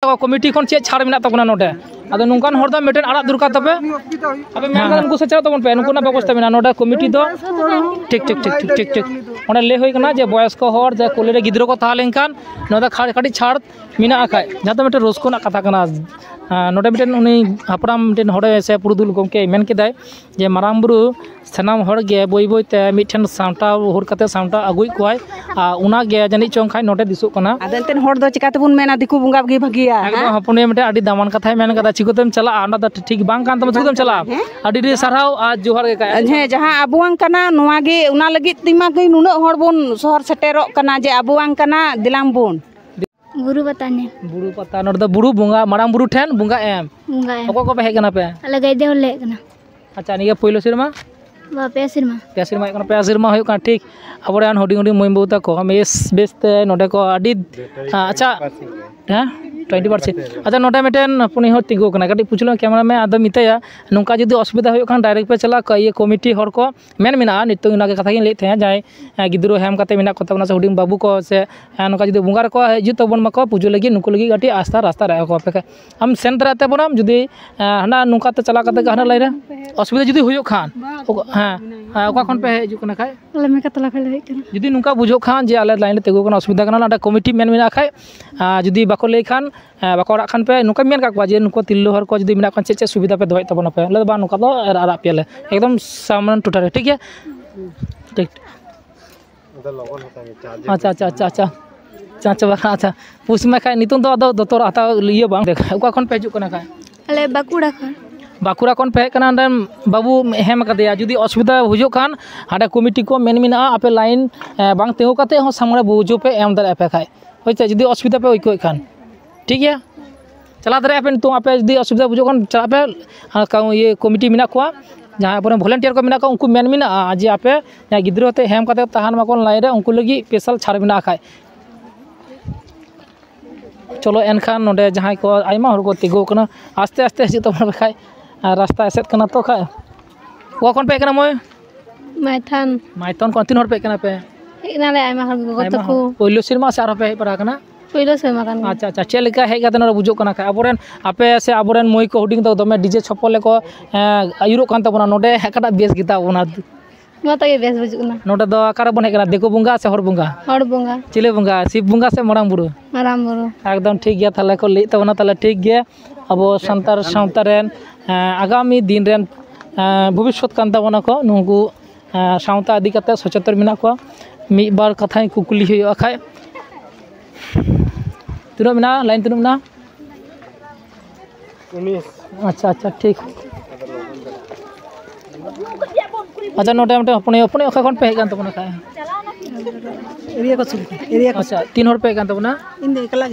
तो कमिटी खन चे छाड़ मेना तबना नोडे आदो नुकान हर दा मेटेन आड़ा दुरका तबे अबे मेन उनको से चला तबन पे नुकुना व्यवस्था मेना नोडे कमिटी दो ठीक ठीक ठीक ठीक ठीक ठीक ओने ले होय कना जे बयस को हर जे कोले रे गिद्रो को ता लेनकान नोदा खाड़ी छाड़ मेना आखाय जहां तो मेटे रोस्को ना कथा कना नोडे मेटेन उनी हापराम मेटेन हड़े से पुरुदुल गमके मेन केदाय जे मारांग बुरु सनाम हड़ गे बय बय ते मिठन सामटा हुर कते सामटा अगुय कोय आ उना गे जानि चोंग खाय नोडे दिसु कना आदेनतेन हड़ दो चिकाते बुन मेना दिकु बुंगा गे भागिया एकदम हपने मेटे आडी दामान कथाय मेन कदा चिकोतेम चला आना दा ठीक बांग कान तम चिकोतेम चला आडी रे सरहाव आ जोहार गे काय हे जहां अबुवांग कना नोवा गे उना लगी तिमा गे नुना हड़ बोन शहर सेटेरो कना जे अबुवांग कना दिलांग बुन बुरु बताने बुरु पता node the Buru Bunga Marang Buru ठेन Bunga M ओको को पे कना पे अले गइदे होले कना अच्छा निगे पहिलो सिरमा बा पे सिरमा कना पे सिरमा होय कना ठीक अबोरान होडिंग होडिंग मोय बहुता को मेस बेसते नोडे को आडी अच्छा हां 20% अच्छा नोडे मेटेन पुनी हो तिगो कना कटी पुछलो कैमरा में आदम मितया नुका जदी असुविधा होय कना डायरेक्ट पे चला क ये कमिटी हर को मेन मिना नितो इना के कथा गिन ले थे जाय गिद्रो हेम कते मिना को तबना से हुडिंग बाबू को से नुका जदी बुंगार को हिजु तबन मको पुजो लगी नुको लगी गटी आस्था रास्ता रे को पे हम सेंटर आते बनम जदी हना नुका ते चला कते हना लाइन रे असुविधा जदी होयो खान हां ओका खन पे हिजु कना खाय अले में कतला खले होय कना जदी नुका बुझो खान जे आले लाइन तेगो कना असुविधा कना ना कमिटी मेन मिना खाय जदी बाको ले खान बाको रा खान पे नुका मेन का जे नुको तिल्लो हर को जदी मिना खान चे सुविधा पे दोय तबना पे ले बा नुका दो आरा पेले एकदम सामान टुटारे ठीक है ठीक अच्छा अच्छा अच्छा अच्छा चाचा अच्छा पुस में खाय नितुन दो दो दोतर आता लियो बांग देखा ओका खन पे हिजु कना खाय अले बाकुड़ा खन बाकुड़ा कौन पे कना बाबू हेम कदेया जुदी असुविधा हुजो खान हाडा कमिटी को मेन मिना आपे लाइन बांग तेगो कते हो सामने बुझो पे एम दरे पे खाय होइते जुदी असुविधा पे ओइको खान ठीक है चला दरे पे तो आपे जुदी असुविधा बुझो खान चला पे ये कमिटी मिना को जहां पर वॉलंटियर को मिना को उनको मेन मिना जे आपे गिद्रो होते हेम कते तहान माकोन लाइन रे उनको लगी स्पेशल छाड़ मिना खाय चलो एनखान नोडे जहां को आइमा हर को तिगो कना आस्ते आस्ते हिजु तबन खाय रास्ता एसेट कना तो खाय वो कौन पे कना मोय माइथन कौन तीन हर पे कना पे इनाले आइमा हर गो तको पहिलो सिरमा से आरो पे पड़ा कना पहिलो सिरमा कन अच्छा अच्छा चे लेका हे गदन बुझो कना खाय अबोरेन आपे से अबोरेन मोय को हुडिंग तो दमे डीजे छपले को आयुरो कान तबना नोडे हेकाटा बेस गिता बना मत के बेस बुझुना नोडे दो आकार बने कना देखो बुंगा से हर बुंगा चिले बुंगा शिव बुंगा से मरांग बुरु एकदम ठीक गया थाले को ले तबना ताले ठीक गया अब संतार सावतारेन आगामी दिन रेन भविष्यत कान तबना को नुगु सावता आदि कते सचेतन मिना को मी बार कथा कुकुली होय खाय तिनो मिना लाइन तिनो मिना 19 अच्छा अच्छा ठीक अच्छा नोटे मोटे अपने अपने ओखा कोन पे कान तबना खाय एरिया को अच्छा तीन हर पे कान तबना इन एकला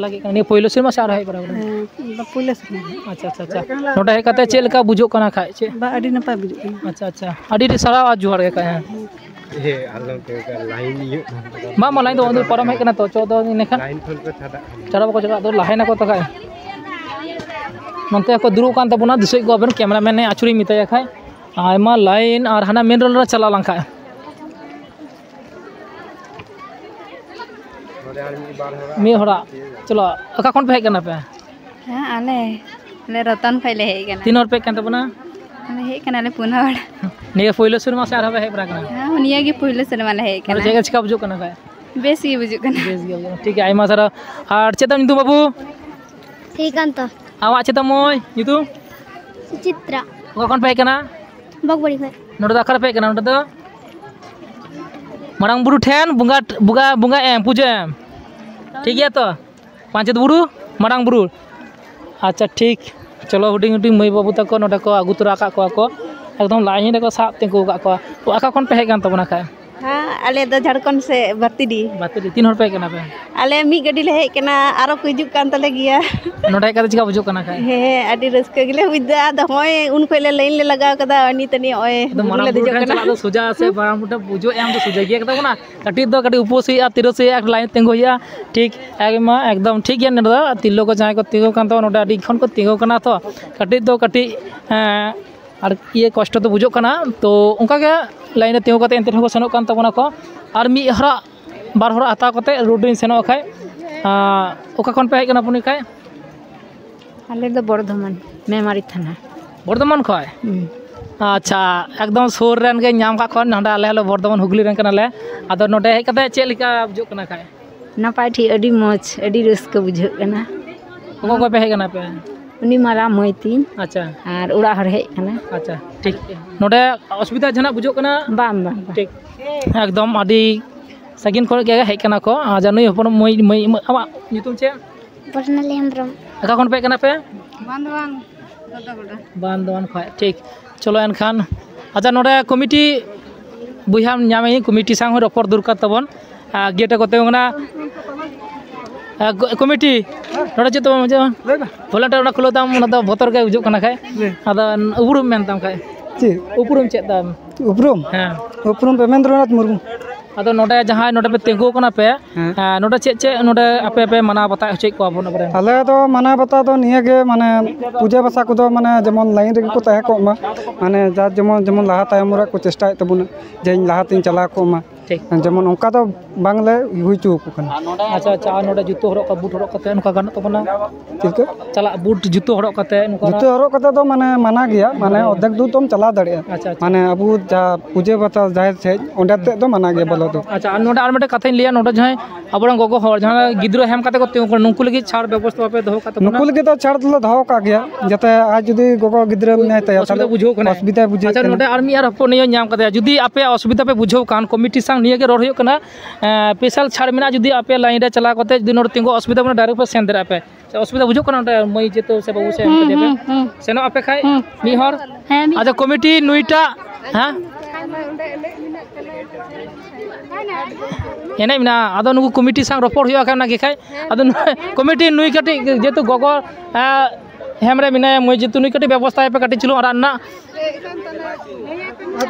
के कान पहिलो सिरमा सार है पड़ा पहिलो सिरमा अच्छा अच्छा अच्छा नोटे हे कते चे लेका बुझो कना खाय चे बा अडी नपा बुझो अच्छा अच्छा अडी सारा आज जोहार के खाय हे आलम के लाइन ये मा लाइन दो परम है कना तो चो दो नेखा लाइन फोन पे चरा बको चरा दो लाइन को तखाय नंते को दुरु कान तबना दिसई को अबन कैमरामैन ने आचुरी मिताया खाय आयमा लाइन और हाना मेन रोड रे चला लंखा मी हरा चलो अका कोन पे हे कना पे हां आले रतन फैले हे कना तीन और पे कन तबना अले हे कना ले पुनहड़ ने पहिलो सुरमा से आरो हे बरा कना हां निया के पहिलो सुरमा ले हे कना जगह छिका बुझो कना का बेस के बुझो कना बेस गया ठीक है आयमा सारा और चेतन नितु बाबू ठीक अंत आवा चेतन मोय नितु चित्रा अका कोन पे कना बगबड़ी पे नोड दा खर पे कना नोड दा मारांग बुरु ठेन बुंगा बुंगा बुंगा एम पूजा एम ठीक है तो पांचत बुरु मारांग बुरु अच्छा ठीक चलो हुडिंग हुडिंग मई बाबू तक नोडे को आगु तोरा को एकदम लाइन रे को साब तेको को तो आका कोन पे कान तबना खाय हां आले द झारखंड से बातीडी तीन हर पे कना पे आले मी गडी ले हे कना आरो को हिजु कान तले गिया नोडे का चिका बुझो कना खाय हे आडी रस्क गिले हुइदा द होय उन कोले लाइन ले लगा कदा अनि तनी ओए ले दिजो कना तो सुजा से बड़ा मोटा बुझो एम तो सुजा गिया कदा ना कटी दो कटी उपोसी आ तिरसी एक लाइन तेंगो या ठीक एमा एकदम ठीक है नदा तिल्लो को जाय को तिगो कान तो नोडा डी खन को तिगो कना तो कटी दो कटी और ये कष्ट तो बुझो कना तो उनका के लाइन तेगो कते एंते को सनो कान तबना को और मी हरा बार हरा आता कते रोडिन सेनो खाय ओका कोन पे कना पुनी खाय आले दो बर्धमान मेमारी थाना बर्धमान खय अच्छा एकदम सुर रेन के नाम का खन नडा आले हलो बर्धमान हुगली रेन कनाले आदो नोडे हेज कते चे लिका बुझो कना खाय नपाय ठी अडी मौज अडी रस्का बुझो कना को पे हेज कना पे उनी मारा मैतीन अच्छा और उड़ा हर हेज कना अच्छा ठीक नोडे असुविधा जना बुझो कना बाम बाम ठीक एकदम अडी सगिन खो के हेज कना को जानुई हपन मई मई आमा नितुम चे पर्सनली हेम्ब्रम अका खन पे कना पे बांधवान बांधवान खय ठीक चलो एनखान अच्छा नोडे कमिटी बुझाम नामे कमिटी सांग रपर दरकार तबन गेट कोते गना कमिटी नोडे चे तो मजे वॉलंटियर ना खुलो दाम ना भोतर के बुझो कना खाय आदा उपुरुम मेनताम खाय ची उपुरुम चे दाम उपरुम हां उपरुम पेमेंद्रनाथ मुर्मू आदो नोडे जहां नोडे पे तेंगो कना पे नोडे चे चे नोडे आपे पे मना बता होचे को आपन बरे आले तो माना बता तो निये के माने पूजा बसा को तो माने जेमन लाइन रे को तहे को मा माने जा जेमन जेमन लाहा तायम रे को चेष्टा तबुना जे लाहा तीन चला को मा ठीक जेमन उनका तो बांगले हुई चु को कना अच्छा अच्छा नोडे जुतो हरक का बूट हरक कते नुका गन तबना ठीक है चला बूट जुतो हरक कते नुका जुतो हरक कते तो माने माना गया माने अधक दू तुम चला दड़िया अच्छा माने अबू जा पूजे बता जाय छे ओंडे ते तो माना गया बोलो तो अच्छा नोडे आर मेटे कथा लिया नोडे जहां अबरन गोगो हर जहां गिद्रो हेम कते को तेंगो नुकु लगी छाड़ व्यवस्था पे दहो कते नुकुल के तो छाड़ तो दहो का गया जते आज जुदी गोगो गिद्रे में तय असुविधा बुझो कना असुविधा बुझे अच्छा नोडे आर्मी यार हपो नियो नाम कते जुदी आपे असुविधा पे बुझो कान कमिटी संग निये के रोड होयो कना स्पेशल छाड़ मिना जुदी आपे लाइन रे चला कते जुदी नोडे तेंगो असुविधा बना डायरेक्ट पे सेंड दरा पे असुविधा बुझो कना नोडे मई जेतो से बाबू से हम देबे सेनो आपे खाय मी हर अच्छा कमिटी नुईटा हां एने मिना आदो नुकु कमिटी संग रपोर्ट होया काना के खाय आदो कमिटी नुई कटी जेतु गोगो हेमरे मिना मई जेतु नुई कटी व्यवस्था पे कटी चलो आराना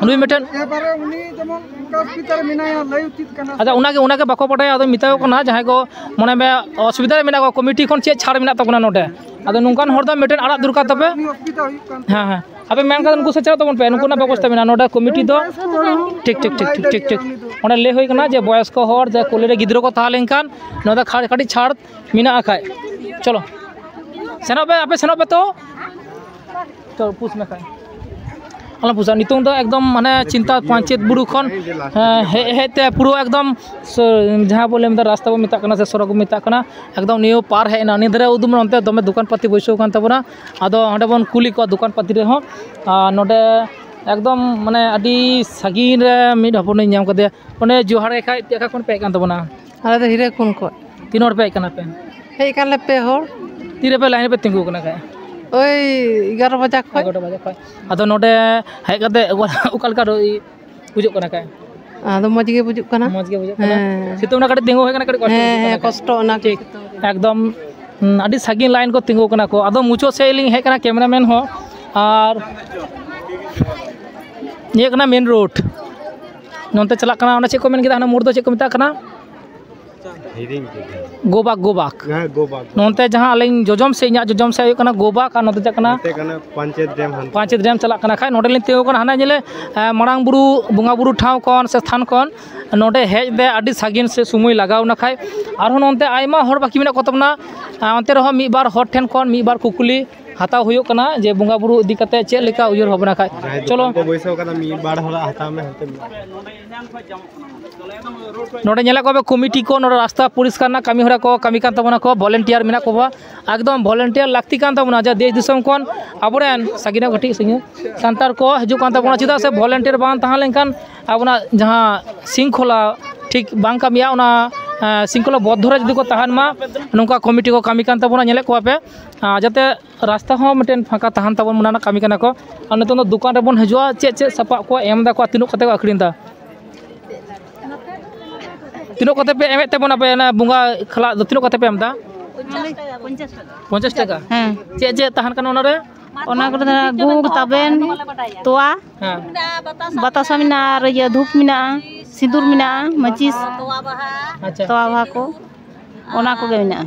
नुई मेटन एबारे उनी जेमन हॉस्पिटल मिनाया लय उचित कना अच्छा उनाके बाको पटाय आदो मितायो कना जहां को मने में असुविधा मिना को कमिटी कोन चे छाड़ मिना तकना नोटे आदो नुकान हर दा मेटन आड़ा दुरका तबे हॉस्पिटल हुई कान हां हां अबे मेन का उनको सचरा तबन पे नुकुना व्यवस्था मिना नोटे कमिटी दो ठीक ठीक ठीक ठीक ठीक ओने ले होई कना जे बयस को हर जे कोले रे गिद्रो को ताहा लेनकान नोदा खाड़ी छाड़ मिना आखाय चलो सेनोबे आपे सेनोबे तो पुस में खाय अला पुसा नितों दो एकदम माने चिंता पंचायत बुरु खन हेते पुरो एकदम जहां बोले मतलब रास्ता को मिता कना से सड़क को मिता कना एकदम नियो पार है ना निधरे उदुम नते दमे दुकान पाती बैसो कान तबना आदो हंडे बन कुली को दुकान पाती रे हो नोडे एकदम माने अडी सगिन रे मिड हपन नाम कदे ओने जोहार खाय तेका कोन पे कान तबना आले तो हिरे कोन को तीन और पे कना पे हे काले पे होर तीरे पे लाइन पे तिंगु कना खाय ओई 11 बजे खय 11 बजे खय आदो नोडे हेज कदे उकालका बुझो कना खाय आदो मज गे बुझुक कना मज गे बुझो कना सितुम ना कटे तिंगु हे कना कटे कष्ट ना ठीक एकदम अडी सगिन लाइन को तिंगु कना को आदो मुचो से लिंग हे कना कैमरामैन हो और ये कना मेन रोड नोंते चला कना ओना चे को मेन किदा ना मोड़ दो चे को मिता कना गोबाक नोंते जहां अलिंग जोजम से इना जोजम से कना गोबाक और नोंते कना पंचायत डैम चला कना खाय नोडे लिन तेओ कना हाना जेले मरांग बुरु बुंगा बुरु ठाव कोन से स्थान कोन नोडे हेज दे अडी सागिन से सुमुय लगाव ना खाय आरो नोंते आयमा हर बाकी मिना कोतमना अंते रहो मी बार हर ठेन कोन मी बार कुकुली हाताव हुयो कना जे बुंगा बुरु इदी कते चे लेका उयर होबना खाय चलो बैसो कना मी बार हला हाता में हते नोडे नेला को कमिटी को नोडे रास्ता परिष्कार ना कमी हरा को कमी कान तबना को वॉलंटियर मिना को एकदम वॉलंटियर लागती कान तबना जा देश दिसम कोन अबरेन सगिना घटी संगे संतार को हजु कान तबना चिदा से वॉलंटियर बान तहा लेनकान अबना जहां सिंखोला ठीक बांग कमिया ओना सिंखोला बद्धरे जदि को तहान मा नोंका कमिटी को कमी कान तबना नेले को पे जाते रास्ता हो मटेन फाका तहान तबन मुना कमी काना को और नतो दुकान रे बन हजुआ चे सपा को एमदा को तिनु कते को अखरिंदा तीनों कते पे एमे ते बना पे ना बुंगा खला तीनों कते पे एमदा 50 टाका हां चे तहान कन ओना रे ओना को गुग ताबेन तोआ हां बतासा मिना रे धूप मिना सिंदूर मिना मचिस अच्छा तोआ बहा को ओना को गे मिना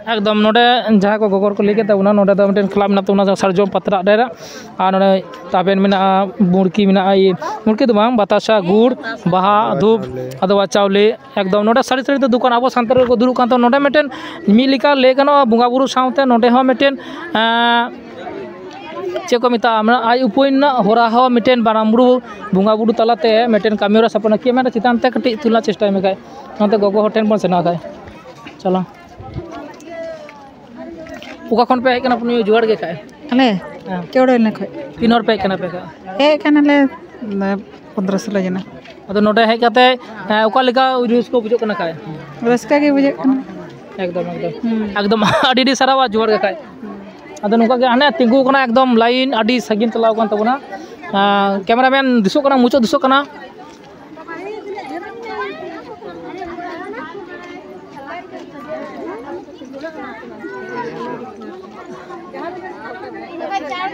एकदम नोडे जहाँ को गोगर को लेके तब नोडे तो मिटेन क्लब ना तो ना सरजम पत्रा डेरा और नोडे ताबेन में मुड़की में ये मुड़की तो बांग बतासा गुड़ बाहा धूप अदवा चावले एकदम नोडे सारी सारी तो दुकान अब सांतर को दुरुक कान तो नोडे मिटेन मिलिका लेगनो बुंगा बुरु साउते नोडे हो मिटेन चे को मिता आई उपोइन होरा हो मिटेन बारामुरु बुंगा बुरु तलाते मिटेन कामियोरा सपना के मेरा चितान ते कटी तुला चेष्टा में काय नोते गोगो होटेल बन सेना काय चलो उका खन पे हेकना पुनी जुगाड़ के काय अले केवड़े ने खय 3 और पे हेकना पे का हे कना ले 15 जना अदो नोडे हेकते उका लेका यूज को बुझो कना काय रस्का के बुझे कना एकदम एकदम एकदम अडी सारावा जुगाड़ के काय अदो नुका के हाने तिंगु कना एकदम लाइन अडी सगिन चलाव कन तबना कैमरामैन दिसो कना मुचो दिसो कना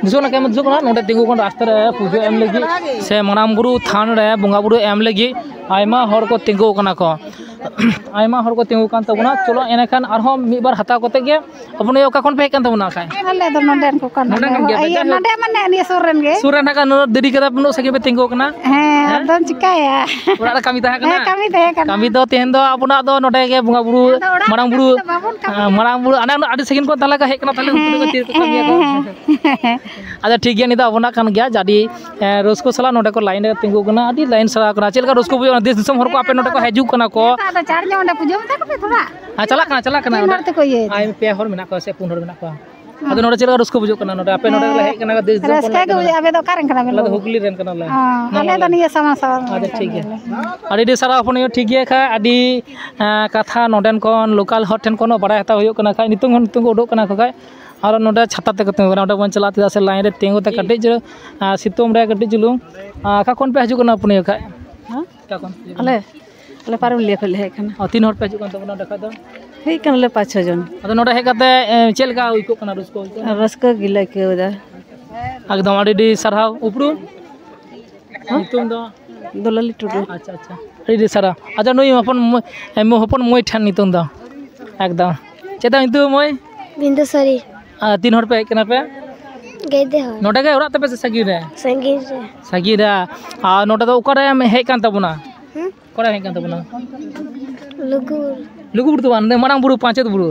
दिसो ना कैमरा दिसो कना नोडे तिंगु कन रास्ता रे पूजो एम लगी से मनाम बुरु थान रे बुंगा बुरु एम लगी आयमा हर को तिंगु कना को आयमा हर को तिंगु कान तबना चलो एने खान आरो मी बार हता कोते गे अपने ओका खन पे कान तबना खाय अले तो नोडेन को कान नोडे नोडे माने नि सुरन गे सुरन का नो देरी कदा पुनो सगे पे तिंगु कना हे दन चिकाया ओरा कमी ता कना कमी दे कना कमी दो तेहन दो अपना दो नोडे गे बुंगा बुरु मारांग बुरु आना आडी सगिन को तला का हेक ना तले उनको को तीर कमी को अच्छा ठीक है नि दा अपना कान गया जाडी रोस्को सला नोडे को लाइन रे तिंगु कना आडी लाइन सला कना चेल का रोस्को बुझो देश दिसम हर को आपे नोडे को हेजु कना को तो चार ने ओंडे पुजो मत को थोड़ा हां चला कना नोडे को ये आई पे हर मेना को से 15 मेना को अदो नोडे चेल का रोस्को बुझो कना नोडे आपे नोडे हेक कना देश दिसम रस्का के बुझे आबे तो कारण कना ला हुगली रेन कना ला अले तो नि sama sama अच्छा ठीक है अडी सारा अपन ठीक है खा अडी कथा नोडेन कोन लोकल हॉट ठेन कोनो बड़ा हता होयो कना खा नितुंग उडो कना खा और नोडे छाता ते कते नोडे बन चला तिदा से लाइन रे तेंगो ते कटे ज सितोम रे कटे जुलु का कोन पे हजु कना अपन खा हां का कोन अले पार ले खले है कना और 3 हॉट पे हजु कन तो देखा दो हे कन ले 5-6 जन अदो नोडे हे कते चेल का उइको कना रुस्को रस्का गिला के उदा एकदम अडी सरहाव उपरु नितुंग दो दोलली टुडू अच्छा अच्छा अडी सारा अच्छा नई अपन मोय ठन नितुंग दो एकदम चेता नितु मोय बिंदुसरी 3 हर पे कना पे गेदे हो नोडे के ओरा तपे से सगी रे आ नोडे तो ओकरे हे कान तबना कोरा हे कान तबना लुगुर तो आने मारांग बुरु पांचेत बुरु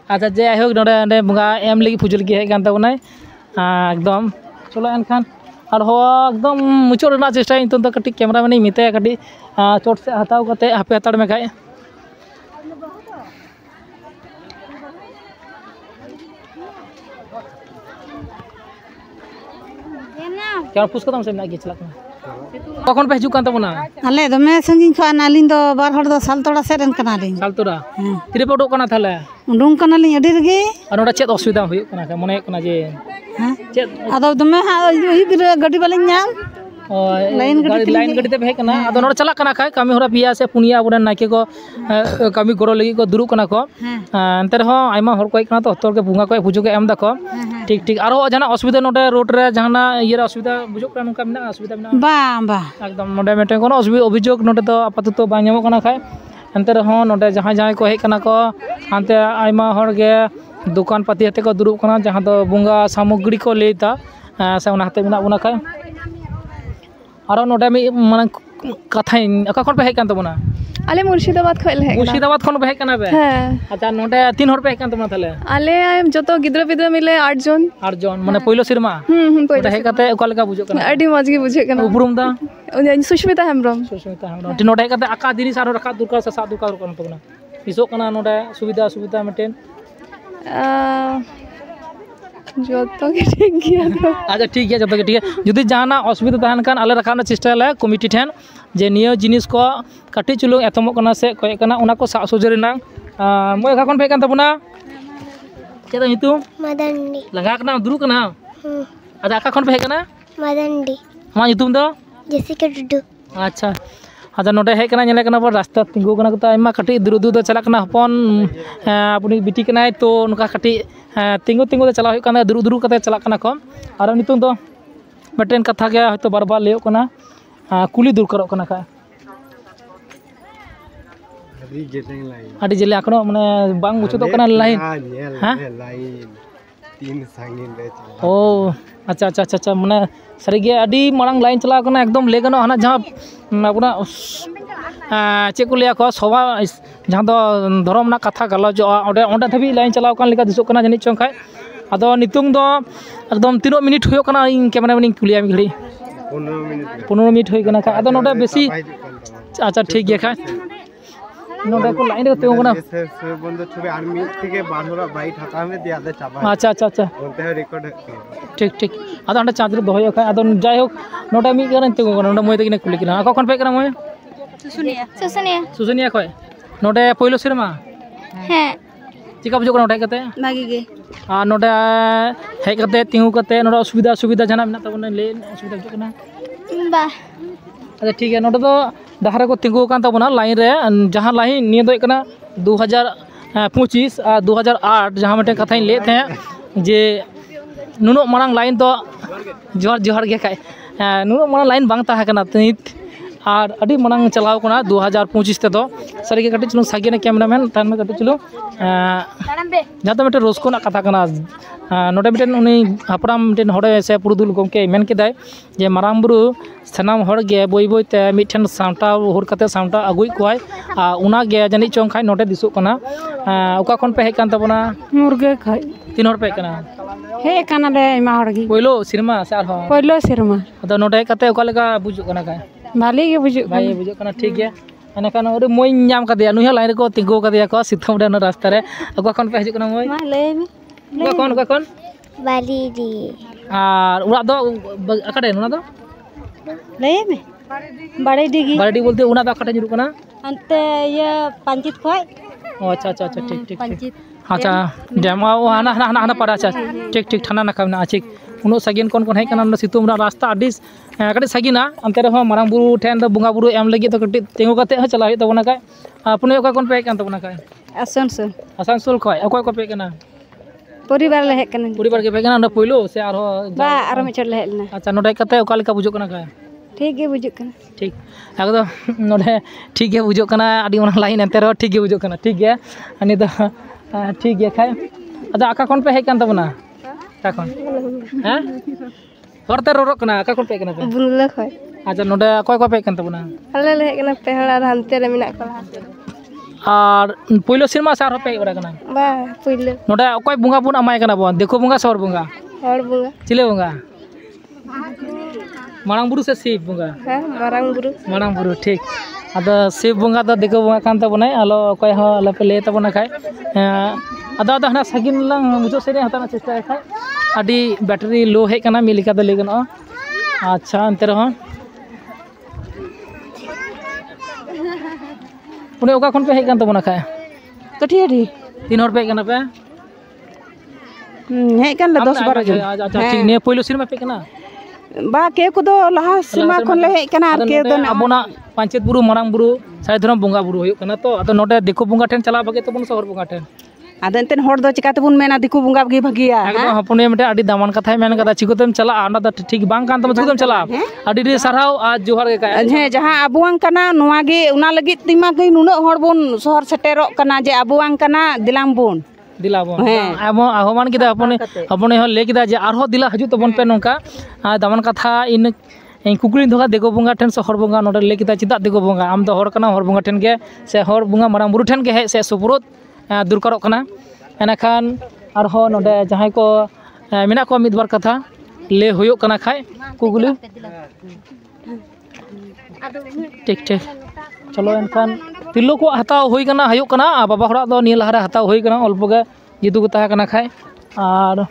अच्छा जे हो नोडे ने बुंगा एम लगी फुजल की हे कान तबना एकदम चलो एनखान और हो एकदम मुचो रना चेष्टा इन तो कटी कैमरा मैन मिते कटी चोट से हटाव कते हापे हताड़ में खाए क्या पुष्को तम से ना गे चला कखन पे हजू कान तबना अले दमे संगिन खा नालिन दो बार हर दो साल तोड़ा सेरन कना लिन साल तोड़ा तिरे पे उडोक कना थाले उडुंग कना लिन अडी रगे और नोडा चेत असुविधा होय कना का मने कना जे चेत अदो दमे ही गड्डी वाले नाम लाइन गड्डी ते हेकना अदो नोडा चला कना खाय कामी होरा पिया से पुनिया बुडन नाके को कामी गरो लगी को दुरु कना को अंतर हो आइमा हर को कना तो हतोर के बुंगा को पुजो के एम दको ठीक ठीक आरो जाना असुविधा नोडे रोड रे जाना ये असुविधा बुजो कना नुका मिना असुविधा मिना बा एकदम नोडे मेटे कोनो अभियोग नोडे तो आपाततो बा ᱧᱟᱢᱚᱜ कना खाय अंतर हो नोडे जहां को हेकना को हानते आइमा हर गे दुकान पाती हते को दुरु कना जहां दो बुंगा सामग्री को लेता से उना हते मिना बुना खाय आरो नोडे मी माने कथा अका खन पे हे कान तबना अले मुर्शिदाबाद खल है मुर्शिदाबाद खन पे हे काना बे अच्छा नोडे 3 हर पे हे कान तबना थाले अले जतो गिद्रा बिद्रा मिले 8 जन माने पहिलो सिरमा पहिलो हे काते ओका लगा बुझो कना अडी मज गे बुझे कना उपरुम दा सुष्मिता हेम्ब्रम नोडे हे काते आका दिनी सारो रखा दुरका से सा दुका कन तबना इसो कना नोडे सुविधा मिटेन जोतो के ठीक गया अच्छा ठीक है जोतो के ठीक है जुदी जाना असुविधा तहन कान आले रखाना चेष्टा ले कमिटी ठेन जे नियो जिनिस को कटी चुलु एतमो कना से कोय कना उना को सा सोजरिना मोय का कोन पे कान तबना चेदा नितु मदंडी लगा कना दुरु कना अच्छा का कोन पे कना मदंडी मा नितुम दो जेसिका डुडू अच्छा अच्छा नोडे हे कना नेले कना पर रास्ता तिंगु कना को आइमा कटी दुरु दो चला कना हपन अपनी बिटी कना तो उनका कटी तिंगु दे चला हो कना दुरु कते चला कना को और नितुम दो मिटेन कथा के हयतो बार बार लेयो कना कुली दूर करो कना का अभी जेलें लाइन आदि जेले आकनो माने बांग मुचुतो कना लाइन हाँ? लाइन 3 सांगीन ले ओ अच्छा अच्छा अच्छा अच्छा माने सारिगे आदि मारांग लाइन चला कना एकदम ले गनो हाना जहां अपना चेक को लिया को सभा जहां दो धर्म ना कथा गलजोआ ओडे ओडे धबी लाइन चलाव कान लेका दिसो कना जनि चों खाय आदो नितुंग दो एकदम 3 मिनिट होयो कना इन कैमरा मैन कुलिया मी घड़ी 15 मिनिट होय कना आदो नोडे बेसी अच्छा ठीक गया खाय नोडे को लाइन रे तेगो कना से बंद छबे आर्मी থেকে বারহরা বাইট হাতা में दिया दे चाबा अच्छा अच्छा अच्छा बोलते हैं रिकॉर्ड ठीक ठीक आदो अंडे चार्ज रे दोयो खाय आदो जाय होक नोडे मी करन तेगो कना नोडे मोय तकिने कुलि किना कखन पे कना मोय सुसुनिया सुसुनिया खय नोडे पहिलो सिरमा हाँ चिका बुझो कना उठाय कते भागी गे आ नोडे हेज कते तिंगु कते नोडे सुविधा सुविधा जाना मेना तबने ले सुविधा बुझो कना बा अच्छा ठीक है नोडे दो डाहर को तिंगु कान तबना लाइन रे जहां लाइन निय दो कना 2025 आ 2008 जहां मटे कथा ले थे जे नुनो मारांग लाइन तो जोहर जोहर गे खाय नुनो मारांग लाइन बांग ता कना नित और अभी मांग चलाव कना 2025 ते दो सारी कटी चलो सागिने कैमरामैन तान में कटी चलो जहाँ तो मिट्टे रोस्को ना कथा कना नोटे मिट्टे उनी हपराम मिट्टे हड़े से पुरुदुल गोमके मेन केदाय जे मारांग बुरु सानाम हड़ गे बई बई ते मिट्ठेन सामटा होर कते सामटा अगुई कोय उना गे जानि चों खाय नोटे दिसु कना ओका खन पे हे कान तबना मुर्गे खाई 3 हड़ पे कना हे काना ले मा हड़गी पहिलो सिरमा से आर हो पहिलो सेरमा अदा नोटे कते ओका लेका बुझु कना काय भाली गे बुझु भाई बुझु कना ठीक गया एनखान ओरे मोय नाम कदिया नुह लाइन को तिंगो कदिया को सिथम रे रास्ता रे ओका खन पे हजु कना मोय मा ले में ओका खन बाली दी और उड़ा दो अकड़े ना दो ले में बड़े डिगी बारडी बोलते उना दा कटा जुरु कना अंते ये पंचित खोय ओ अच्छा अच्छा अच्छा ठीक ठीक पंचित अच्छा डैम ओ हाना हाना हाना पड़ा अच्छा ठीक ठीक थाना ना खाना ठीक उनो सगिन कोन कोन है कना सितुम रास्ता अडिस कटे सगिना अंते रे मारांग बुरु ठेन द बुंगा बुरु एम लगी तो कटे तेंगो कते ह चला है तबना काय अपने ओका कोन पे कान तबना काय आसनसोल आसानसोल खय ओका को पे कना परिवार ले हेक कना परिवार के पे कना न पहिलो से आरो बा आरो मिचर ले हेलना अच्छा नोडे कते ओका लेका बुझो कना काय ठीक गे बुझु कना ठीक एकदम नोडे ठीक गे बुझो कना आडी ओना लाइन अंते रो ठीक गे बुझो कना ठीक गया अनि द ठीक गया खाय अच्छा आका कोन पे हे कान तबना का कोन हैं हरते रोरो कना आका कोन पे कना बुनले खोय अच्छा नोडे कोय को पे कान तबना हले ले हेक कना पेहड़ा हानते रे मिना कला और पहिलो सिरमा से आरो पे ओरा कना बा पहिले नोडे ओकय बुंगा बुन अमाय कना बन देखो बुंगा सर बुंगा हर बुंगा चिले बुंगा मारांग बुरु से शिव बुंगा हां मारांग बुरु ठीक अद शिव बुंगा द देखो बुंगा कान तबने आलो ओकय हो आलो पे ले तबना खाय अदा अदा हना सगिन लंग मुजो सेरे हताना चेष्टा खाय आदि बैटरी लो है कना मिलिका द ले गनो अच्छा अंते रहो पुने ओका खन पे हे कान तबना खाय कठियारी 3 हर पे कना पे हे कान ले 10 12 जन अच्छा ठीक ने पहिलो सिरमा पे कना बा के को दो लहा सीमा खन ले हे कना आर के दो अबोना पंचायत बुरु मारांग बुरु सारे धरम बुंगा बुरु होयो कना तो अदो नोडे देखो बुंगा ठेन चला बगे तो बन शहर बुंगा ठेन आदो एंतन हर दो चिकाते बुन मेना दिकु बुंगा बगे भगिया एकदम हपने मेटे आडी दामान कथा मेन कदा चिकोतेम चला आना द ठीक बांग कान तम चिकोतेम चला आडी डी सरहाव आज जोहार गे काय हे जहां अबुआंग कना नोवा गे उना लगी तिमा गई नुना हर बोन शहर सेटेरो कना जे अबुआंग कना दिलाम बोन दिलाबोन एमो आह्वान किदा अपने हो ले किदा जे आरो दिला हजु तबन पे नोका दामान कथा इन कुकली धोका देखो बुंगा ठेन से हर बुंगा नोडे ले किदा चिदा देखो बुंगा आम द हर कना हर बुंगा ठेन के से हर बुंगा मारांग बुरु ठेन के हे से सुपुरुत दुरकारो कना एनाखान आर हो नोडे जहां को मेना को मिद बार कथा ले होयो कना खाय कुगुली ठीक ठीक चलो एनखान तिलो को हताव होई कना हयो कना बाबा हड़ा दो निल हरा हताव होई कना अल्प गे जिदु को ताहा कना खाय और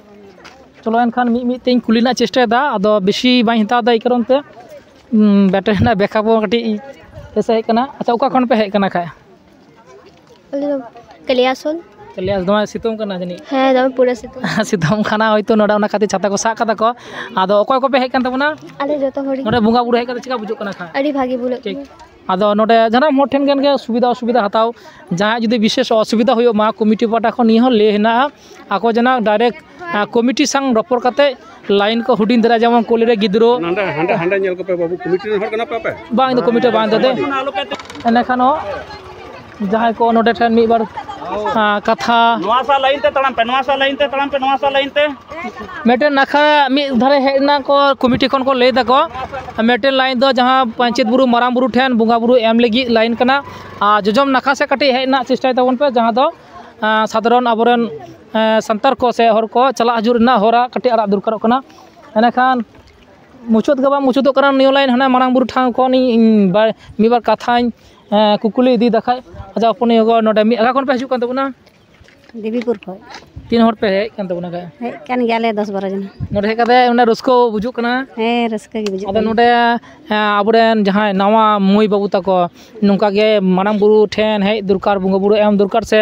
चलो एनखान मी तेन कुलिना चेष्टा दा अदो बेसी बाई हता दा ई कारण ते बैटरी ना बैकअप कटी ऐसे है कना अच्छा ओका खन पे है कना खाय कलियासोल कलियास दो सितुम कना जनी है दम पूरा सितुम सितुम खाना होइतो नोडा ओना खाती छाता को सा कदा को आदो ओकय को पे है कन तबना आले जतो होड़ी नोडे बुंगा बुरु है कदा चिका बुजु कना खाय अड़ी भागी बुले ठीक आदो नोडे जना मोर ठेन गन के सुविधा असुविधा हताव जहां जुदी विशेष असुविधा होयो मा कमिटी पाटा खन नि हो ले हेना आको जना डायरेक्ट कमिटी संग रपोर कते लाइन को हुडिन दरा जेमन कोले रे गिद्रो हांडा हांडा हांडा नेल को पे बाबू कमिटी हर कना पापे बांग दो कमिटी बांग दे एना खानो जहाँ को नोडे ठेन मिद बार कथा नवा सा लाइन ते तड़ाम पे नवा सा लाइन ते तड़ाम पे नवा सा लाइन ते मेटेन नाखा मिद धारे हेना को कमिटी खन को लay दको मेटेन लाइन दो जहाँ पंचायत बुरु मारांग बुरु ठेन बुंगा बुरु एम लगी लाइन कना जोजम नाखा से कटी हेना चेष्टा तबन पे जहाँ दो साधारण अबरन संतार को से हर को चला हजुर ना होरा कटी आरा दुरकार कना एनाखान मुचुत गबा मुचुत करा नियो लाइन हना मारांग बुरु ठां को नि मिबार कथा कुकुली दी दखाय अच्छा अपने को नोडे मी आगा कोन पे हजु कान तबना देवीपुर खो 3 हर पे हे कान तबना का हे कान गेले 10-12 जन नोडे हे कदे उना रस्को बुजु कना हे रस्का गे बुझु अदा नोडे आबरेन जहां नवा मुई बाबू तको नुका गे मारांग बुरु ठेन हे दुरकार बुंगा बुरु एम दुरकार से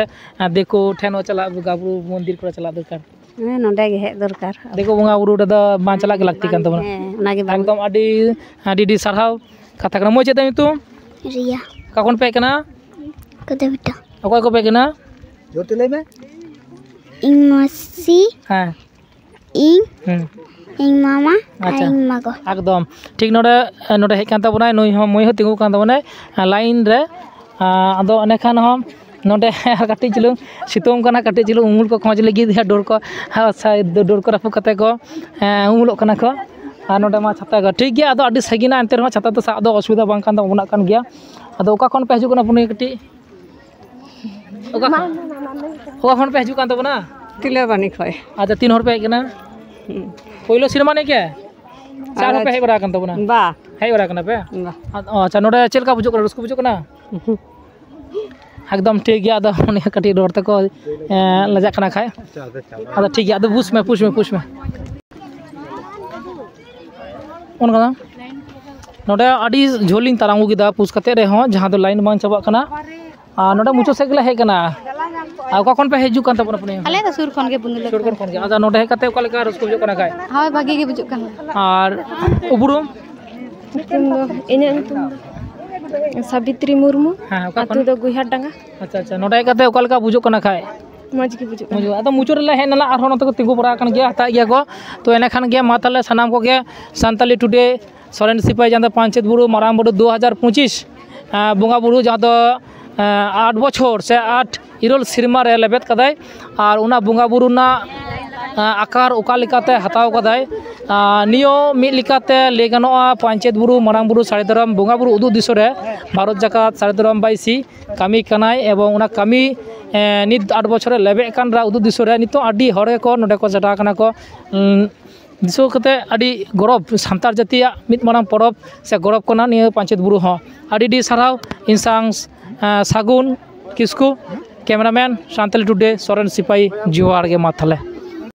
देखो ठेन चला बुंगा बुरु मंदिर को चला दुरकार हे नोडे गे हे दरकार देखो बुंगा बुरु द बां चला के लगती कान तबना हे उनागे बांग एकदम आडी सरहाव कथा कना मोय चेता मितु रिया का कोन पे कना कदे बेटा अकोय को पे कना जोते ले में इन मसी हां इन मामा अच्छा। इन मागो एकदम ठीक नोडे नोडे हे कान तबना नोय हो मोय हो तिंगु कान तबना लाइन रे आदो अने खान हम नोडे कटी चिलुंग सितोंग कना कटी चिलुंग उमुल को खोज लगी दिया डोर को डोर को रफु कते को उमुलोक कना को और नोडे मा छाता को ठीक गया आदो अडी सगिना एंते रह छाता तो सा आदो असुविधा बांग कान तबना कान गया आदो ओका खन पे हजु कना पुनी कटी ओका खन पे हजु कान तबना तिले बानी खोय अच्छा 3 हर पे कना पहिलो सिनेमा ने के 4 हर पे हे बरा कान तबना बा हे बरा कना पे बा अच्छा नोडे चेलका बुझो कना रस्को बुझो कना एकदम ठीक गया आदो उनी कटी डोर तको लजा कना खाय आदो ठीक गया आदो पुश में उनका नोडे अडी झोलिंग तारांगु गिदा पुस कते रे हो जहां दो लाइन बांग चबा कना नोडे मुचो से गला हे कना आका कोन पे हेजु कान तबन अपने अले तो सुर खन के बुंदुल छोड़ कोन के आजा नोडे कते ओका लेका रस्को बुझो कना खाय हाय भागी के बुजुक कन और उबुरुम सावित्री मुर्मू हां ओका अतु दो गुहार डांगा अच्छा नोडे कते ओका लेका बुझो कना खाय मज के बुजुक मुझे अदा मुचुर ले है नला आरो नते को तिंगु परा कन गया हता गया को तो एने खान गया माताले सनाम को गया संताली टुडे सोरेन सिपाही जांदा पंचायत बुरु मारांग बुरु 2025 बुंगा बुरु जहां 8 बछर से 8 इरोल सिरमा रे लेबेत कदाय और उना बुंगा बुरु ना आकार ओका लिकाते हताव कदाय नियो मि लिकाते ले गनोआ पंचायत बुरु मारांग बुरु सारेदरम बुंगा बुरु उदु दिसो रे भारत जाकात सारेदरम बाईसी कामी कनाय एवं उना कामी नित 8 बछर लेबे कान रा उदु दिसो रे नितो आडी हरे को नोडे को जटा कना को दिसो कते आडी गौरव सांतार जातिया मित मारांग परब से गौरव कना नियो पंचायत बुरु हो आडी डी साराव इंसांग सागुन किस्कू कैमरामैन सांताली टुडे सोरेन सिपाही जोहार गे माथले।